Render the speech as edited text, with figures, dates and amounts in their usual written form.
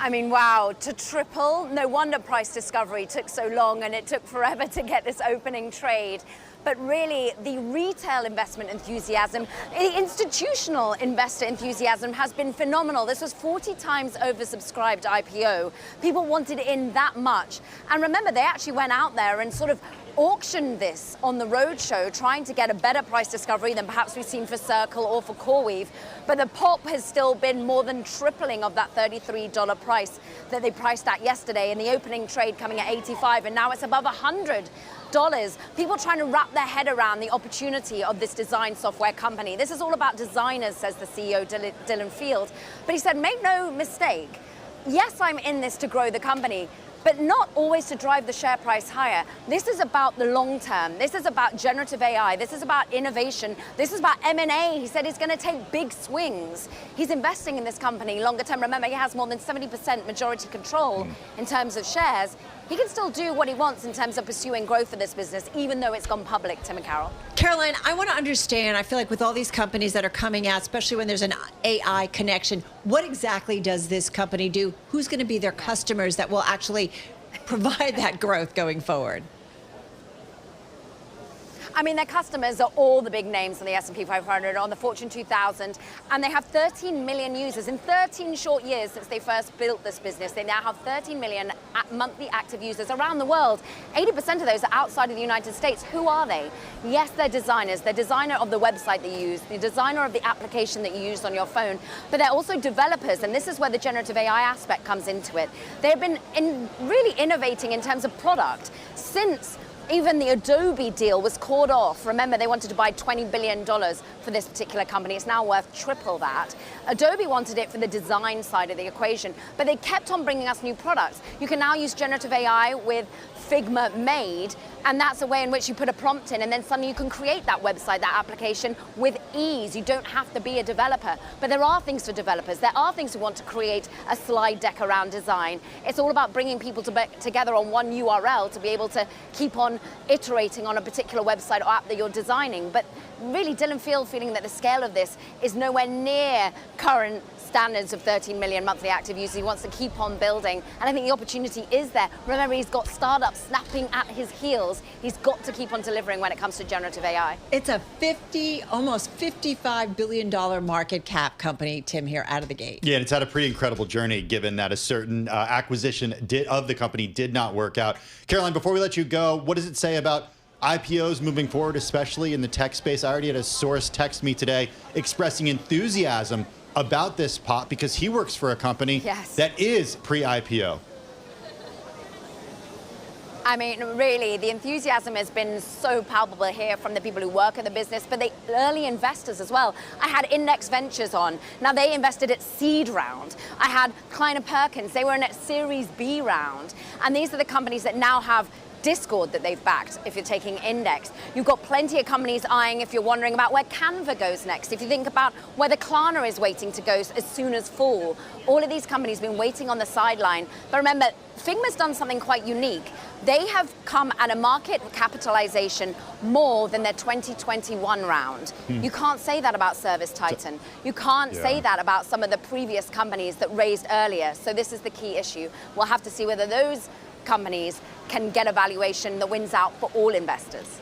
I mean, wow, to triple, no wonder price discovery took so long and it took forever to get this opening trade. But really, the retail investment enthusiasm, the institutional investor enthusiasm has been phenomenal. This was 40 times oversubscribed IPO. People wanted in that much. And remember, they actually went out there and sort of auctioned this on the roadshow, trying to get a better price discovery than perhaps we've seen for Circle or for CoreWeave. But the pop has still been more than tripling of that $33 price that they priced at yesterday, and the opening trade coming at 85, and now it's above $100. People trying to wrap their head around the opportunity of this design software company. This is all about designers, says the CEO, Dylan Field. But he said, make no mistake, yes, I'm in this to grow the company, but not always to drive the share price higher. This is about the long term. This is about generative AI. This is about innovation. This is about M&A. He said he's going to take big swings. He's investing in this company longer term. Remember, he has more than 70% majority control in terms of shares. He can still do what he wants in terms of pursuing growth for this business, even though it's gone public, Tim and Carol. Caroline, I want to understand, I feel like with all these companies that are coming out, especially when there's an AI connection, what exactly does this company do? Who's going to be their customers that will actually provide that growth going forward? I mean, their customers are all the big names on the S&P 500, on the Fortune 2000, and they have 13 million users. In 13 short years since they first built this business, they now have 13 million monthly active users around the world. 80% of those are outside of the United States. Who are they? Yes, they're designers. They're designer of the website that you use, the designer of the application that you use on your phone, but they're also developers, and this is where the generative AI aspect comes into it. They've been really innovating in terms of product since even the Adobe deal was called off. Remember, they wanted to buy $20 billion for this particular company. It's now worth triple that. Adobe wanted it for the design side of the equation, but they kept on bringing us new products. You can now use generative AI with Figma Made, and that's a way in which you put a prompt in, and then suddenly you can create that website, that application with ease. You don't have to be a developer. But there are things for developers. There are things who want to create a slide deck around design. It's all about bringing people together on one URL to be able to keep on iterating on a particular website or app that you're designing. But really, Dylan Field feeling that the scale of this is nowhere near current standards of 13 million monthly active users. He wants to keep on building, and I think the opportunity is there. Remember, he's got startups snapping at his heels. He's got to keep on delivering when it comes to generative AI. It's a almost $55 billion market cap company, Tim, here out of the gate. Yeah, and it's had a pretty incredible journey, given that a certain acquisition of the company did not work out. Caroline, before we let you go, what does it say about IPOs moving forward, especially in the tech space? I already had a source text me today expressing enthusiasm about this pop because he works for a company that is pre-IPO. I mean, really, the enthusiasm has been so palpable here from the people who work at the business, but the early investors as well. I had Index Ventures on. Now, they invested at seed round. I had Kleiner Perkins. They were in at Series B round. And these are the companies that now have Discord that they've backed if you're taking Index. You've got plenty of companies eyeing if you're wondering about where Canva goes next. If you think about whether Klarna is waiting to go as soon as fall. All of these companies have been waiting on the sideline. But remember, Figma's done something quite unique. They have come at a market capitalization more than their 2021 round. You can't say that about Service Titan. You can't say that about some of the previous companies that raised earlier. So this is the key issue. We'll have to see whether those companies can get a valuation that wins out for all investors.